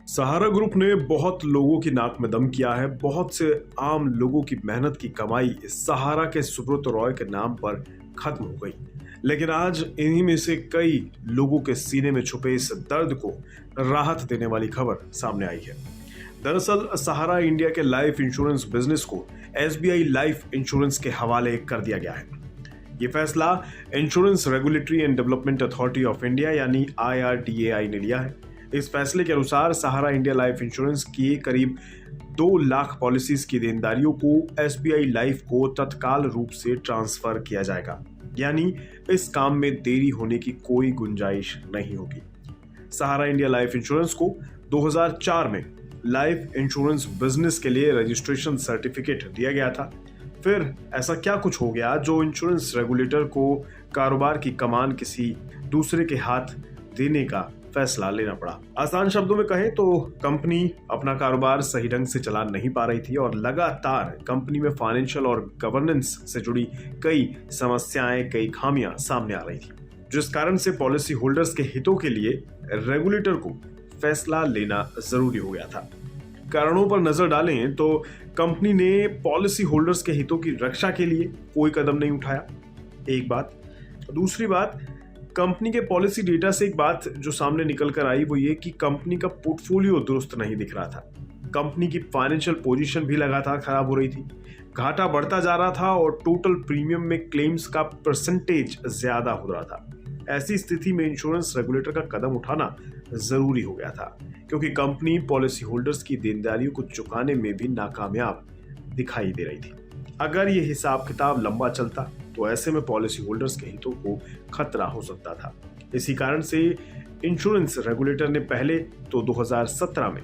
सहारा group ने बहुत लोगों की नाक में दम किया है। बहुत से आम लोगों की मेहनत की कमाई इस सहारा के सुब्रत रॉय के नाम पर खत्म हो गई। लेकिन आज इन्हीं में से कई लोगों के सीने में छुपे इस दर्द को राहत देने वाली खबर सामने आई है। दरअसल सहारा इंडिया के लाइफ इंश्योरेंस बिजनेस को एसबीआई लाइफ इंश्योरेंस के हवाले कर दिया गया है। ये फैसला insurance regulatory and development authority of India यानी IRDAI ने लिया है। इस फैसले के अनुसार सहारा इंडिया लाइफ इंश्योरेंस की करीब 2 लाख पॉलिसीज की देनदारियों को एसबीआई लाइफ को तत्काल रूप से ट्रांसफर किया जाएगा, यानी इस काम में देरी होने की कोई गुंजाइश नहीं होगी। सहारा इंडिया लाइफ इंश्योरेंस को 2004 में लाइफ इंश्योरेंस बिजनेस के लिए रजिस्ट्रेशन सर्टिफिकेट दिया गया था। फिर ऐसा क्या कुछ हो गया जो इंश्योरेंस रेगुलेटर को कारोबार की कमान किसी दूसरे के हाथ देने का फैसला लेना पड़ा। आसान शब्दों में कहें तो कंपनी अपना कारोबार सही ढंग से चला नहीं पा रही थी और लगातार कंपनी में फाइनेंशियल और गवर्नेंस से जुड़ी कई समस्याएं, कई खामियां सामने आ रही थी, जिस कारण से पॉलिसी होल्डर्स के हितों के लिए रेगुलेटर को फैसला लेना जरूरी हो गया था। कारणों पर नजर डालें तो कंपनी ने पॉलिसी होल्डर्स के हितों की रक्षा के लिए कोई कदम नहीं उठाया, एक बात। दूसरी बात, कंपनी के पॉलिसी डेटा से एक बात जो सामने निकल कर आई वो ये कि कंपनी का पोर्टफोलियो दुरुस्त नहीं दिख रहा था। कंपनी की फाइनेंशियल पोजीशन भी लगातार खराब हो रही थी, घाटा बढ़ता जा रहा था और टोटल प्रीमियम में क्लेम्स का परसेंटेज ज्यादा हो रहा था। ऐसी स्थिति में इंश्योरेंस रेगुलेटर का कदम उठाना जरूरी हो गया था, क्योंकि कंपनी पॉलिसी होल्डर्स की देनदारियों को चुकाने में भी नाकामयाब दिखाई दे रही थी। अगर ये हिसाब किताब लंबा चलता तो ऐसे में पॉलिसी होल्डर्स के हितों को खतरा हो सकता था। इसी कारण से इंश्योरेंस रेगुलेटर ने पहले तो 2017 में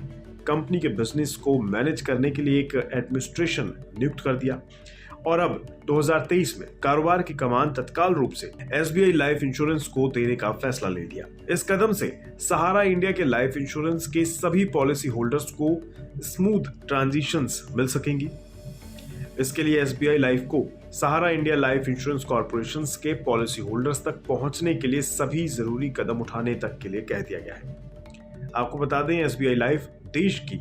कंपनी के बिजनेस को मैनेज करने के लिए एक एडमिनिस्ट्रेशन नियुक्त कर दिया और अब 2023 में कारोबार की कमान तत्काल रूप से एसबीआई लाइफ इंश्योरेंस को देने का फैसला ले लिया। इस कदम से सहारा इंडिया के लाइफ इंश्योरेंस के सभी पॉलिसी होल्डर्स को स्मूथ ट्रांजिशंस मिल सकेंगी। इसके लिए एसबीआई लाइफ को सहारा इंडिया लाइफ इंश्योरेंस कॉर्पोरेशन के पॉलिसी होल्डर्स तक पहुंचने के लिए सभी जरूरी कदम उठाने तक के लिए कह दिया गया है। आपको बता दें, एसबीआई लाइफ देश की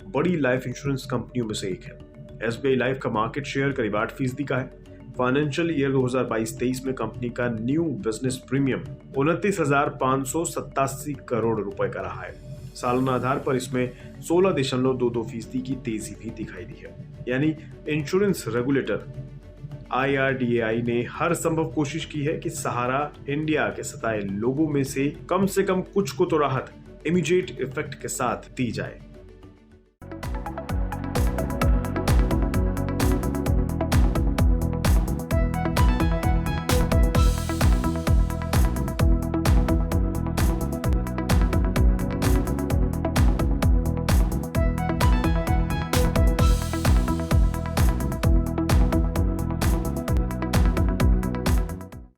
बड़ी लाइफ इंश्योरेंस कंपनियों में से एक है। एसबीआई लाइफ का मार्केट शेयर करीब 8% का है। फाइनेंशियल ईयर 2022-23 में कंपनी का न्यू बिजनेस प्रीमियम 29,587 करोड़ रुपए का रहा है। सालाना आधार पर इसमें 16.22% की तेजी भी दिखाई दी है। यानी इंश्योरेंस रेगुलेटर IRDAI ने हर संभव कोशिश की है कि सहारा इंडिया के सताए लोगों में से कम कुछ को तो राहत इमीडिएट इफेक्ट के साथ दी जाए।